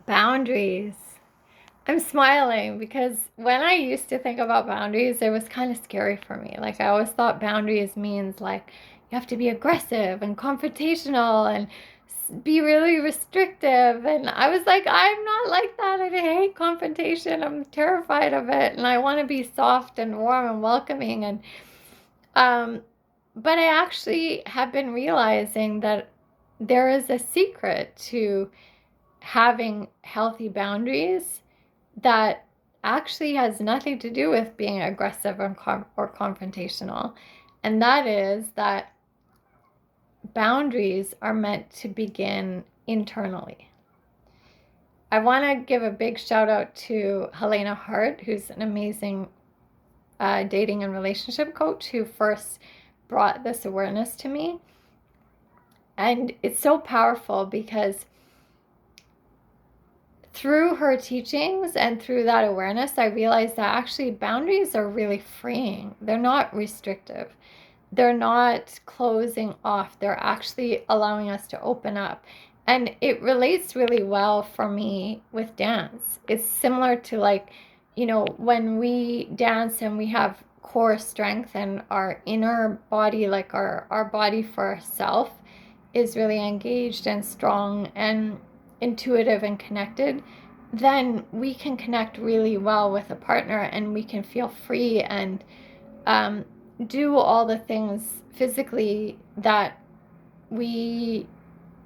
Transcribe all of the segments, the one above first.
Boundaries. I'm smiling because when I used to think about boundaries, it was kind of scary for me. Like, I always thought boundaries means like you have to be aggressive and confrontational and be really restrictive. And I was like, I'm not like that. I hate confrontation. I'm terrified of it. And I want to be soft and warm and welcoming. Um, but I actually have been realizing that there is a secret to having healthy boundaries that actually has nothing to do with being aggressive or confrontational. And that is that boundaries are meant to begin internally. I want to give a big shout out to Helena Hart, who's an amazing dating and relationship coach who first brought this awareness to me. And it's so powerful because through her teachings and through that awareness, I realized that actually boundaries are really freeing. They're not restrictive. They're not closing off. They're actually allowing us to open up. And it relates really well for me with dance. It's similar to like, when we dance and we have core strength and our inner body, like our body for ourself, is really engaged and strong and intuitive and connected, then we can connect really well with a partner and we can feel free and do all the things physically that we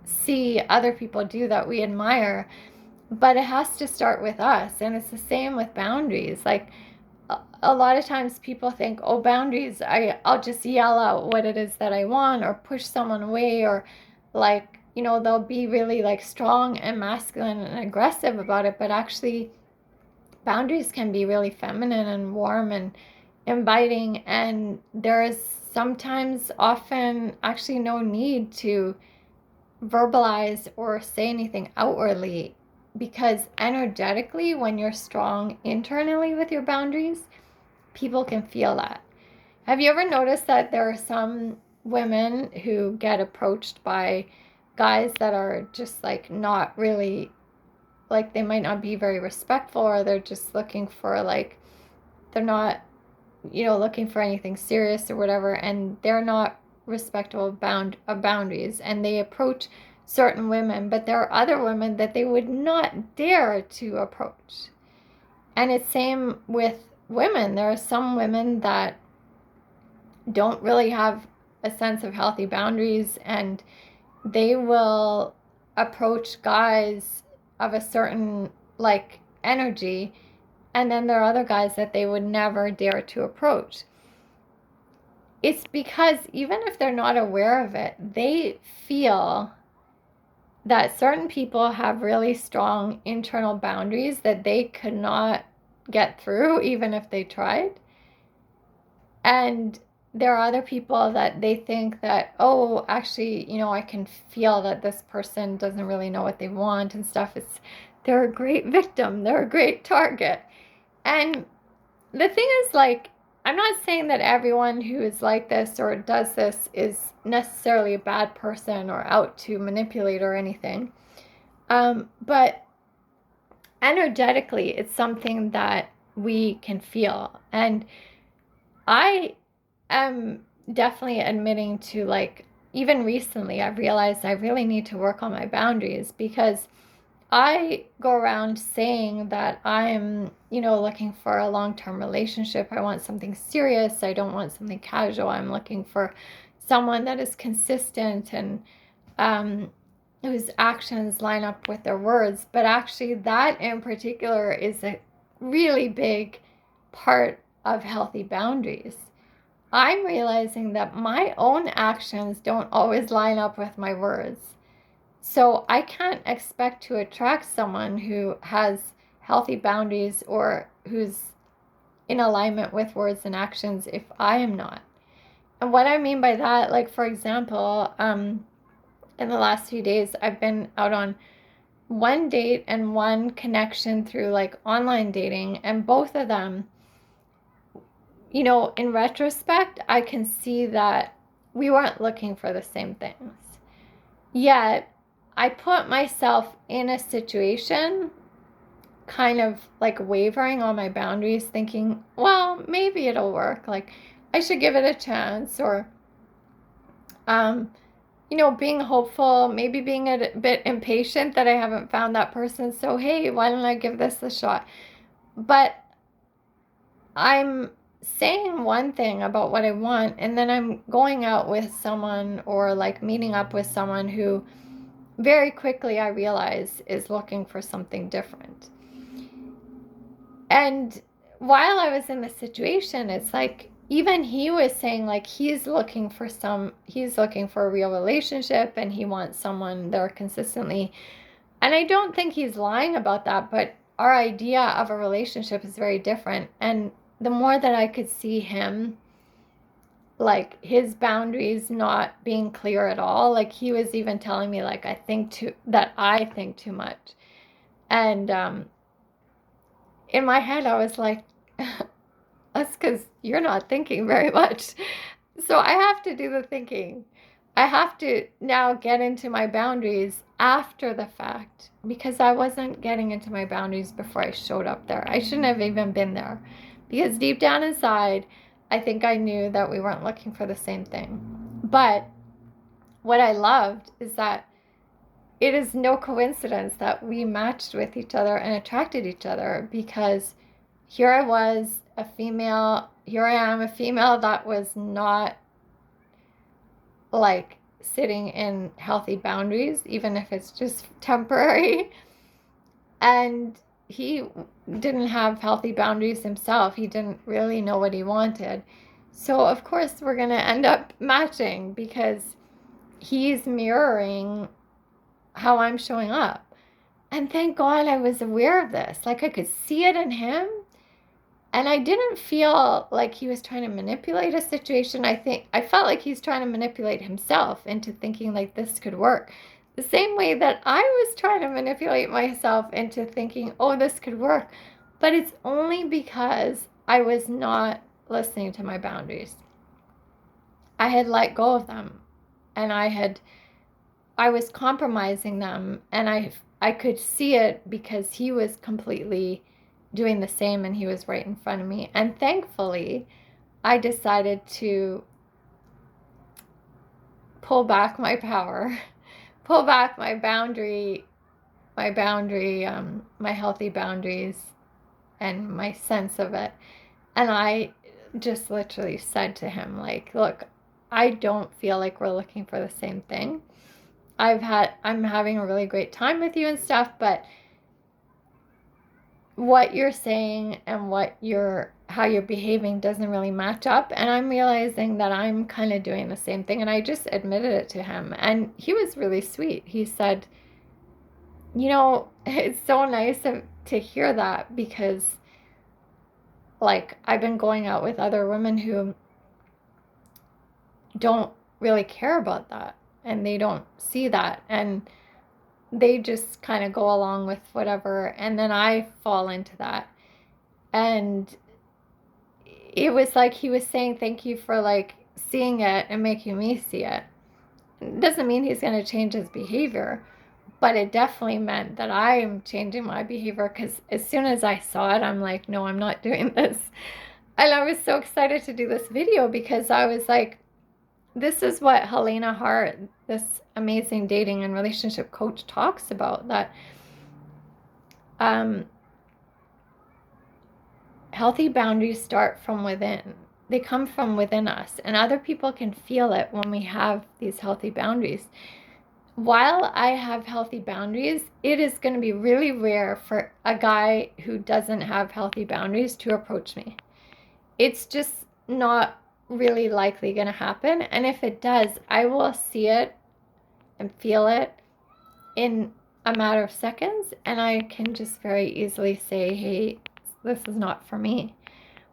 see other people do that we admire. But it has to start with us. And it's the same with boundaries. Like, a lot of times people think, oh, boundaries, I'll just yell out what it is that I want or push someone away, or like, they'll be really like strong and masculine and aggressive about it. But actually, boundaries can be really feminine and warm and inviting. And there is sometimes, often, actually no need to verbalize or say anything outwardly, because energetically, when you're strong internally with your boundaries, people can feel that. Have you ever noticed that there are some women who get approached by guys that are just like not really, like, they might not be very respectful, or they're just looking for like, they're not, looking for anything serious or whatever, and they're not respectful of boundaries, and they approach certain women, but there are other women that they would not dare to approach. And it's same with women. There are some women that don't really have a sense of healthy boundaries, and they will approach guys of a certain like energy, and then there are other guys that they would never dare to approach. It's because even if they're not aware of it, they feel that certain people have really strong internal boundaries that they could not get through even if they tried. And there are other people that they think that, oh, actually, I can feel that this person doesn't really know what they want and stuff. They're a great victim. They're a great target. And the thing is, like, I'm not saying that everyone who is like this or does this is necessarily a bad person or out to manipulate or anything. But energetically, it's something that we can feel. And I am definitely admitting to, like, even recently, I've realized I really need to work on my boundaries, because I go around saying that I'm, looking for a long-term relationship. I want something serious. I don't want something casual. I'm looking for someone that is consistent and whose actions line up with their words. But actually, that in particular is a really big part of healthy boundaries. I'm realizing that my own actions don't always line up with my words. So I can't expect to attract someone who has healthy boundaries or who's in alignment with words and actions if I am not. And what I mean by that, like, for example, in the last few days, I've been out on one date and one connection through like online dating, and both of them, in retrospect, I can see that we weren't looking for the same things. Yet, I put myself in a situation kind of like wavering on my boundaries, thinking, well, maybe it'll work. Like, I should give it a chance, or, um, being hopeful, maybe being a bit impatient that I haven't found that person. So, hey, why don't I give this a shot? But I'm saying one thing about what I want, and then I'm going out with someone or like meeting up with someone who very quickly I realize is looking for something different. And while I was in the situation, it's like even he was saying like he's looking for a real relationship and he wants someone there consistently. And I don't think he's lying about that, but our idea of a relationship is very different. And the more that I could see him, like his boundaries not being clear at all, like he was even telling me like I think too much. And in my head I was like, that's because you're not thinking very much. So I have to do the thinking. I have to now get into my boundaries after the fact, because I wasn't getting into my boundaries before I showed up there. I shouldn't have even been there, because deep down inside, I think I knew that we weren't looking for the same thing. But what I loved is that it is no coincidence that we matched with each other and attracted each other, because here I was, here I am, a female that was not like sitting in healthy boundaries, even if it's just temporary. And he didn't have healthy boundaries himself. He didn't really know what he wanted. So, of course, we're going to end up matching, because he's mirroring how I'm showing up. And thank God I was aware of this. Like, I could see it in him. And I didn't feel like he was trying to manipulate a situation. I felt like he's trying to manipulate himself into thinking like this could work. The same way that I was trying to manipulate myself into thinking, oh, this could work. But it's only because I was not listening to my boundaries. I had let go of them, and I was compromising them, and I could see it because he was completely doing the same, and he was right in front of me. And thankfully, I decided to pull back my power, pull back my healthy boundaries and my sense of it. And I just literally said to him, like, look, I don't feel like we're looking for the same thing. I'm having a really great time with you and stuff, but what you're saying and how you're behaving doesn't really match up. And I'm realizing that I'm kind of doing the same thing. And I just admitted it to him. And he was really sweet. He said, it's so nice to hear that, because like I've been going out with other women who don't really care about that, and they don't see that, and they just kind of go along with whatever, and then I fall into that. And it was like he was saying thank you for like seeing it and making me see it. It doesn't mean he's going to change his behavior, but it definitely meant that I'm changing my behavior, because as soon as I saw it, I'm like, no, I'm not doing this. And I was so excited to do this video, because I was like, this is what Helena Hart, this amazing dating and relationship coach, talks about, that healthy boundaries start from within. They come from within us, and other people can feel it when we have these healthy boundaries. While I have healthy boundaries, it is going to be really rare for a guy who doesn't have healthy boundaries to approach me. It's just not really likely going to happen. And if it does, I will see it and feel it in a matter of seconds, and I can just very easily say, hey, this is not for me.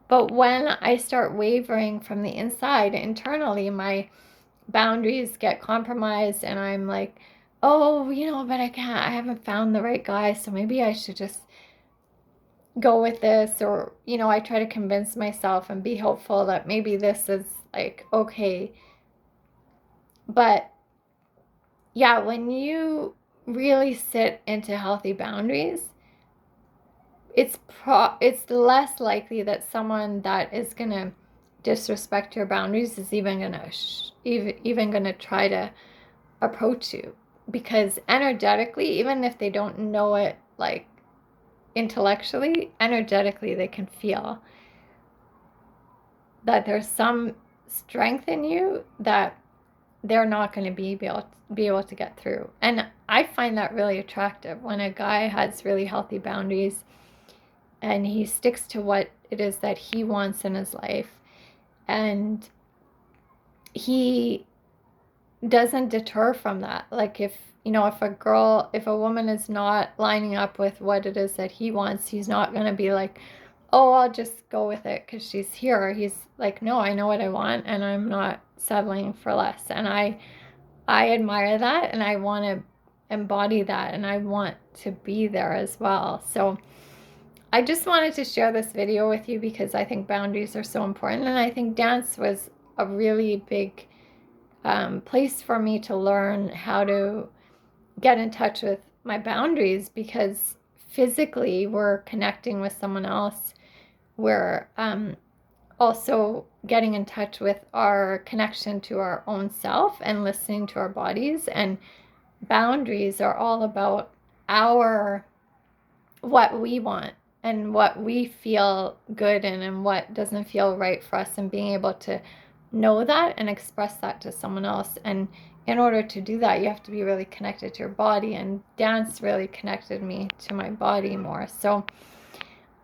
But when I start wavering from the inside, internally, my boundaries get compromised, and I'm like, oh, but I haven't found the right guy, so maybe I should just go with this. Or, I try to convince myself and be hopeful that maybe this is like okay. But yeah, when you really sit into healthy boundaries, it's less likely that someone that is going to disrespect your boundaries is even going to even going to try to approach you, because energetically, even if they don't know it like intellectually, energetically they can feel that there's some strength in you that they're not going to be able to get through. And I find that really attractive when a guy has really healthy boundaries and he sticks to what it is that he wants in his life, and he doesn't deter from that. Like, if if a woman is not lining up with what it is that he wants, he's not going to be like, oh, I'll just go with it because she's here. He's like, no, I know what I want and I'm not settling for less. And I admire that, and I want to embody that, and I want to be there as well. So I just wanted to share this video with you because I think boundaries are so important, and I think dance was a really big place for me to learn how to get in touch with my boundaries, because physically we're connecting with someone else. We're also getting in touch with our connection to our own self and listening to our bodies. And boundaries are all about our what we want and what we feel good in and what doesn't feel right for us, and being able to know that and express that to someone else. And in order to do that, you have to be really connected to your body, and dance really connected me to my body more. So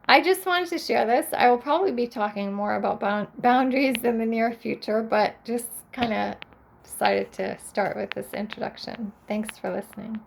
I just wanted to share this. I will probably be talking more about boundaries in the near future, but just kind of decided to start with this introduction. Thanks for listening.